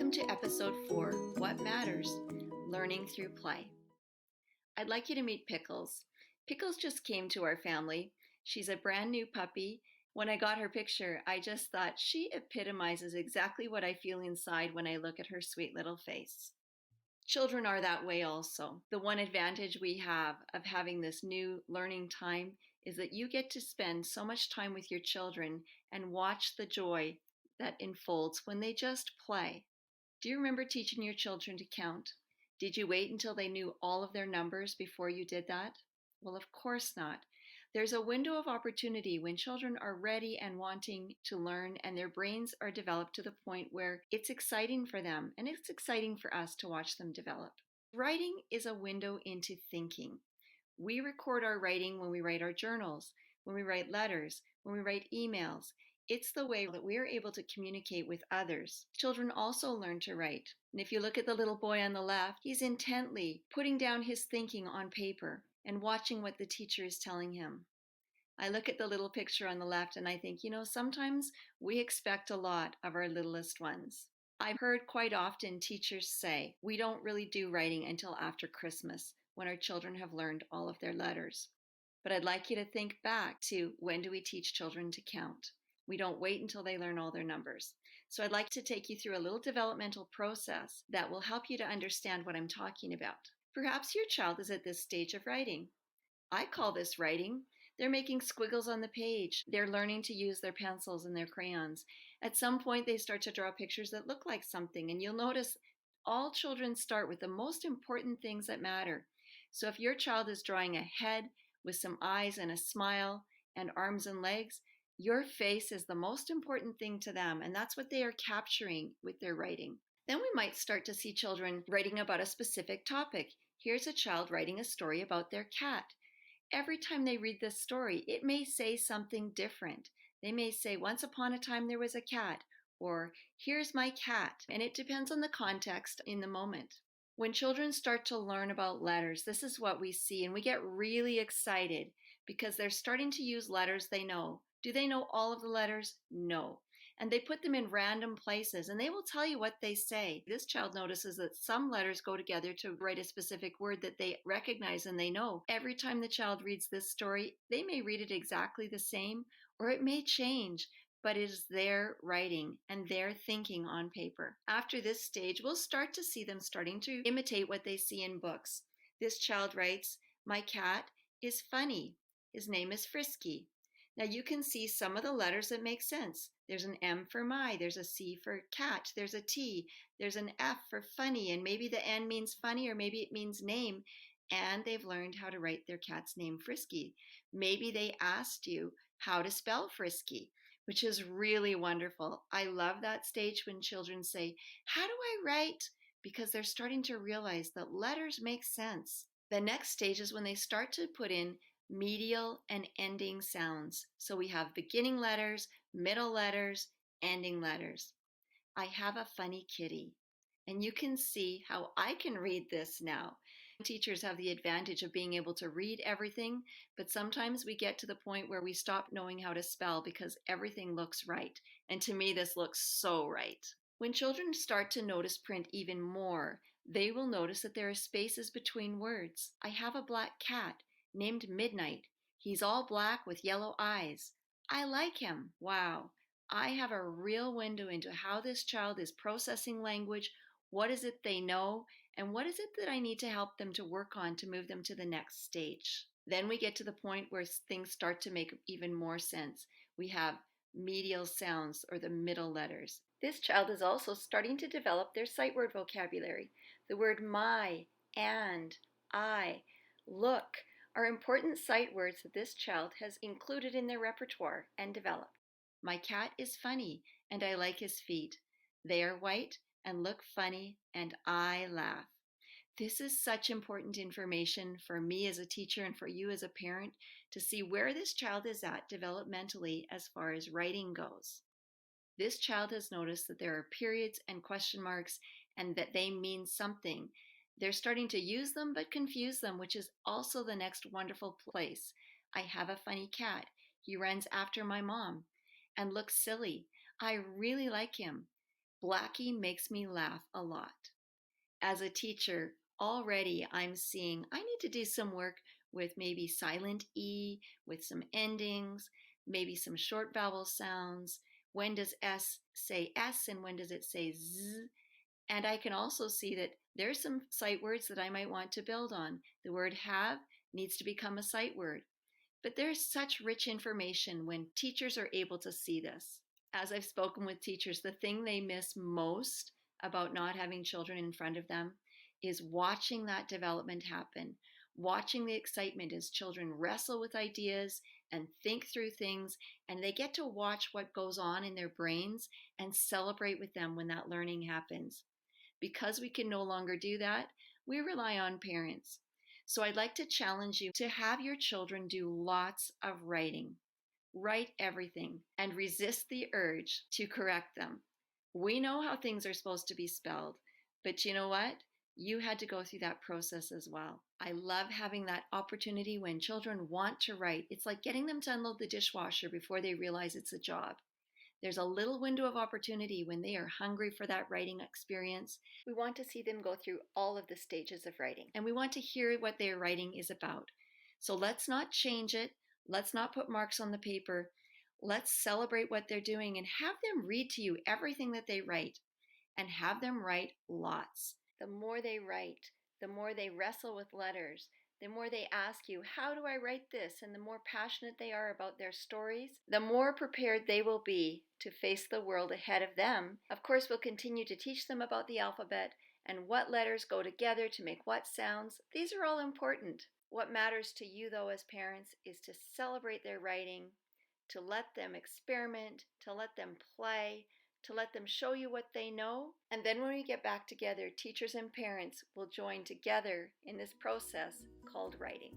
Welcome to episode 4, What Matters? Learning Through Play. I'd like you to meet Pickles. Pickles just came to our family. She's a brand new puppy. When I got her picture, I just thought she epitomizes exactly what I feel inside when I look at her sweet little face. Children are that way also. The one advantage we have of having this new learning time is that you get to spend so much time with your children and watch the joy that unfolds when they just play. Do you remember teaching your children to count? Did you wait until they knew all of their numbers before you did that? Well, of course not. There's a window of opportunity when children are ready and wanting to learn and their brains are developed to the point where it's exciting for them and it's exciting for us to watch them develop. Writing is a window into thinking. We record our writing when we write our journals, when we write letters, when we write emails. It's the way that we're able to communicate with others. Children also learn to write. And if you look at the little boy on the left, he's intently putting down his thinking on paper and watching what the teacher is telling him. I look at the little picture on the left and I think, sometimes we expect a lot of our littlest ones. I've heard quite often teachers say, we don't really do writing until after Christmas, when our children have learned all of their letters. But I'd like you to think back to, when do we teach children to count? We don't wait until they learn all their numbers. So I'd like to take you through a little developmental process that will help you to understand what I'm talking about. Perhaps your child is at this stage of writing. I call this writing. They're making squiggles on the page. They're learning to use their pencils and their crayons. At some point, they start to draw pictures that look like something, and you'll notice all children start with the most important things that matter. So if your child is drawing a head with some eyes and a smile and arms and legs, your face is the most important thing to them, and that's what they are capturing with their writing. Then we might start to see children writing about a specific topic. Here's a child writing a story about their cat. Every time they read this story, it may say something different. They may say, once upon a time there was a cat, or here's my cat. And it depends on the context in the moment. When children start to learn about letters, this is what we see, and we get really excited because they're starting to use letters they know. Do they know all of the letters? No. And they put them in random places, and they will tell you what they say. This child notices that some letters go together to write a specific word that they recognize and they know. Every time the child reads this story, they may read it exactly the same, or it may change, but it is their writing and their thinking on paper. After this stage, we'll start to see them starting to imitate what they see in books. This child writes, "My cat is funny. His name is Frisky." Now you can see some of the letters that make sense. There's an M for my, there's a C for cat, there's a T, there's an F for funny, and maybe the N means funny or maybe it means name. And they've learned how to write their cat's name Frisky. Maybe they asked you how to spell Frisky, which is really wonderful. I love that stage when children say, "How do I write?" Because they're starting to realize that letters make sense. The next stage is when they start to put in medial and ending sounds. So we have beginning letters, middle letters, ending letters. I have a funny kitty. And you can see how I can read this now. Teachers have the advantage of being able to read everything, but sometimes we get to the point where we stop knowing how to spell because everything looks right. And to me, this looks so right. When children start to notice print even more, they will notice that there are spaces between words. I have a black cat named Midnight. He's all black with yellow eyes. I like him. Wow. I have a real window into how this child is processing language, what is it they know, and what is it that I need to help them to work on to move them to the next stage. Then we get to the point where things start to make even more sense. We have medial sounds, or the middle letters. This child is also starting to develop their sight word vocabulary. The word my, and, I, look are important sight words that this child has included in their repertoire and developed. My cat is funny, and I like his feet. They are white and look funny, and I laugh. This is such important information for me as a teacher and for you as a parent to see where this child is at developmentally as far as writing goes. This child has noticed that there are periods and question marks and that they mean something. They're starting to use them but confuse them, which is also the next wonderful place. I have a funny cat. He runs after my mom and looks silly. I really like him. Blackie makes me laugh a lot. As a teacher, already I'm seeing I need to do some work with maybe silent E, with some endings, maybe some short vowel sounds. When does S say S and when does it say Z? And I can also see that there's some sight words that I might want to build on. The word have needs to become a sight word. But there's such rich information when teachers are able to see this. As I've spoken with teachers, the thing they miss most about not having children in front of them is watching that development happen, watching the excitement as children wrestle with ideas and think through things, and they get to watch what goes on in their brains and celebrate with them when that learning happens. Because we can no longer do that, we rely on parents. So I'd like to challenge you to have your children do lots of writing. Write everything and resist the urge to correct them. We know how things are supposed to be spelled, but you know what? You had to go through that process as well. I love having that opportunity when children want to write. It's like getting them to unload the dishwasher before they realize it's a job. There's a little window of opportunity when they are hungry for that writing experience. We want to see them go through all of the stages of writing, and we want to hear what their writing is about. So let's not change it. Let's not put marks on the paper. Let's celebrate what they're doing and have them read to you everything that they write, and have them write lots. The more they write, the more they wrestle with letters, the more they ask you, how do I write this? And the more passionate they are about their stories, the more prepared they will be to face the world ahead of them. Of course, we'll continue to teach them about the alphabet and what letters go together to make what sounds. These are all important. What matters to you, though, as parents, is to celebrate their writing, to let them experiment, to let them play, to let them show you what they know. And then when we get back together, teachers and parents will join together in this process called writing.